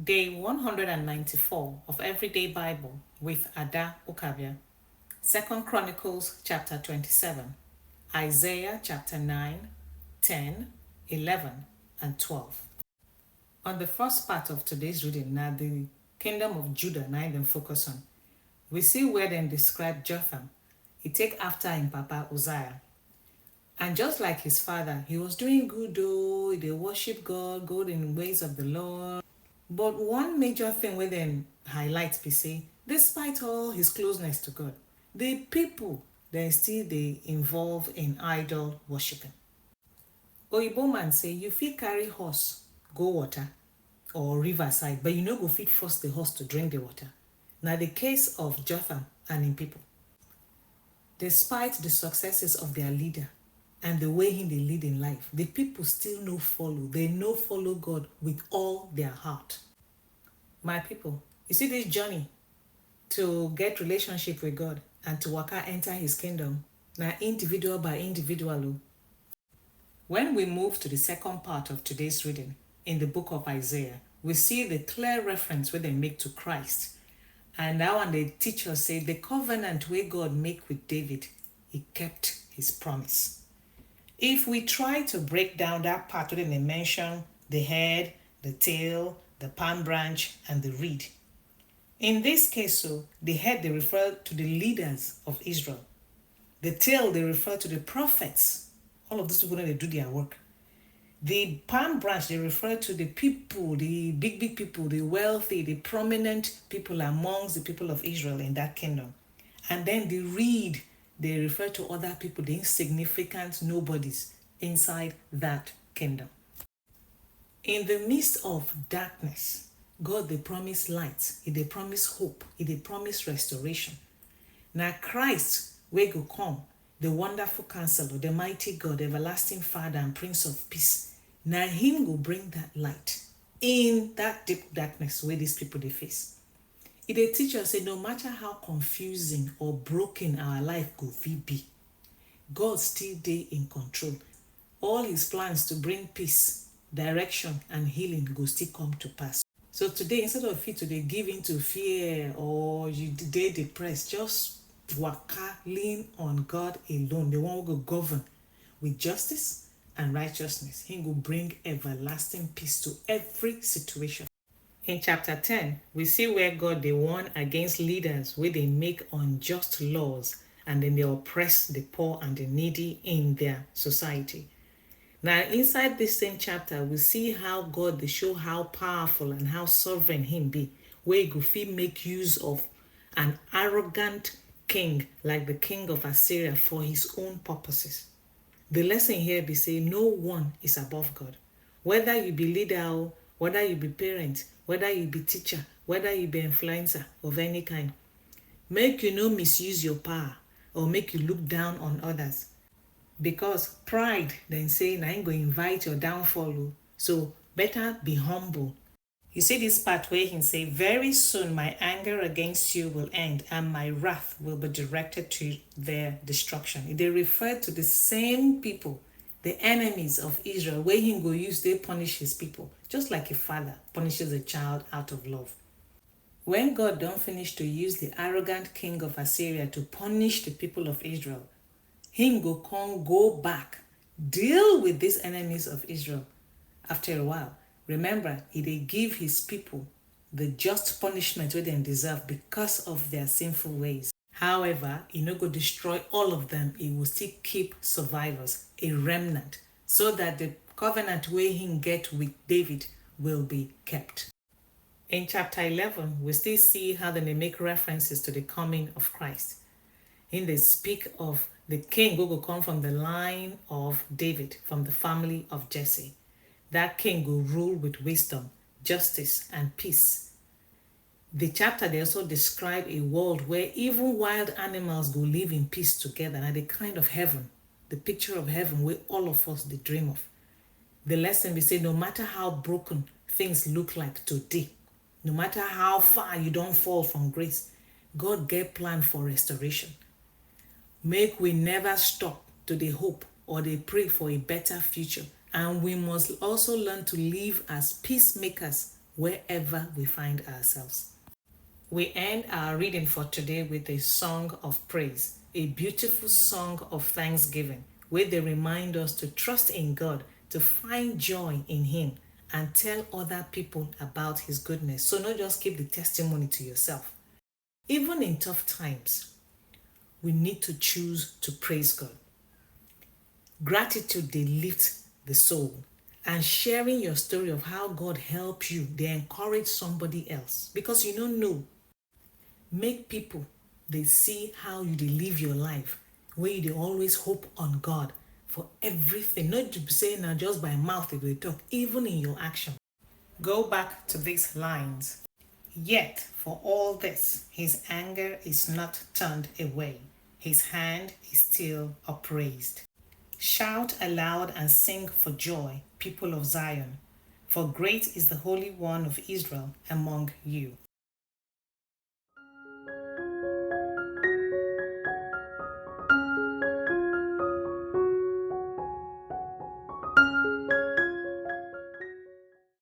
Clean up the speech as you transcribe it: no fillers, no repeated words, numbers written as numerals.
Day 194 of Everyday Bible with Ada Ukabia. 2 Chronicles chapter 27, Isaiah chapter 9, 10, 11, and 12. On the first part of today's reading, now the kingdom of Judah, now them focus on. We see where they describe Jotham. He take after him papa Uzziah. And just like his father, he was doing good though, they worship God, good in ways of the Lord. But one major thing we then highlight be say, despite all his closeness to God, the people then still they involve in idol worshiping. Oyibo man say you fit carry horse go water or riverside, but you no go fit force the horse to drink the water. Now the case of Jotham and him people. Despite the successes of their leader and the way he they lead in life, the people still no follow. They no follow God with all their heart. My people, you see this journey to get relationship with God and to waka enter his kingdom, now individual by individual. When we move to the second part of today's reading in the book of Isaiah, we see the clear reference where they make to Christ. And now when they teach us say the covenant where God make with David, he kept his promise. If we try to break down that part where they mention the head, the tail, the palm branch, and the reed. In this case, so the head they refer to the leaders of Israel. The tail they refer to the prophets. All of these people they do their work. The palm branch they refer to the people, the big people, the wealthy, the prominent people amongst the people of Israel in that kingdom. And then the reed they refer to other people, the insignificant nobodies inside that kingdom. In the midst of darkness, God they promise light, He they promise hope, He they promise restoration. Now Christ will go come, the wonderful counselor, the mighty God, the everlasting Father and Prince of Peace. Now Him will bring that light in that deep darkness where these people they face. It they teach us say no matter how confusing or broken our life go be, God still dey in control. All His plans to bring peace, direction and healing go still come to pass. So today, instead of you today give into fear or you dey depressed, just waka lean on God alone. The one who go govern with justice and righteousness. He will bring everlasting peace to every situation. In chapter 10, we see where God they warn against leaders where they make unjust laws and then they oppress the poor and the needy in their society. Now, inside this same chapter, we see how God they show how powerful and how sovereign Him be, where He go fit make use of an arrogant king like the king of Assyria for His own purposes. The lesson here be say no one is above God. Whether you be leader, whether you be parent, whether you be teacher, whether you be influencer of any kind, make you no misuse your power or make you look down on others. Because pride then say I ain't going to invite your downfall. So better be humble. You see this part where he say, very soon my anger against you will end and my wrath will be directed to their destruction. They refer to the same people, the enemies of Israel, where he go use they punish his people, just like a father punishes a child out of love. When God don't finish to use the arrogant king of Assyria to punish the people of Israel, him go back, deal with these enemies of Israel. After a while, remember, he they give his people the just punishment where they deserve because of their sinful ways. However, he no go destroy all of them. He will still keep survivors, a remnant, so that the covenant where he get with David will be kept. In chapter 11, we still see how they make references to the coming of Christ. In they speak of the king who will come from the line of David, from the family of Jesse. That king will rule with wisdom, justice, and peace. The chapter they also describe a world where even wild animals go live in peace together, and the kind of heaven, the picture of heaven where all of us they dream of. The lesson we say no matter how broken things look like today, no matter how far you don't fall from grace, God get plan for restoration. Make we never stop to the hope or they pray for a better future. And we must also learn to live as peacemakers wherever we find ourselves. We end our reading for today with a song of praise, a beautiful song of thanksgiving, where they remind us to trust in God, to find joy in Him, and tell other people about His goodness. So, not just keep the testimony to yourself. Even in tough times, we need to choose to praise God. Gratitude, they lift the soul. And sharing your story of how God helped you, they encourage somebody else. Because you don't know. Make people, they see how you live your life, where you always hope on God for everything. Not to say now just by mouth if they talk, even in your action. Go back to these lines. Yet, for all this, his anger is not turned away. His hand is still upraised. Shout aloud and sing for joy, people of Zion, for great is the Holy One of Israel among you.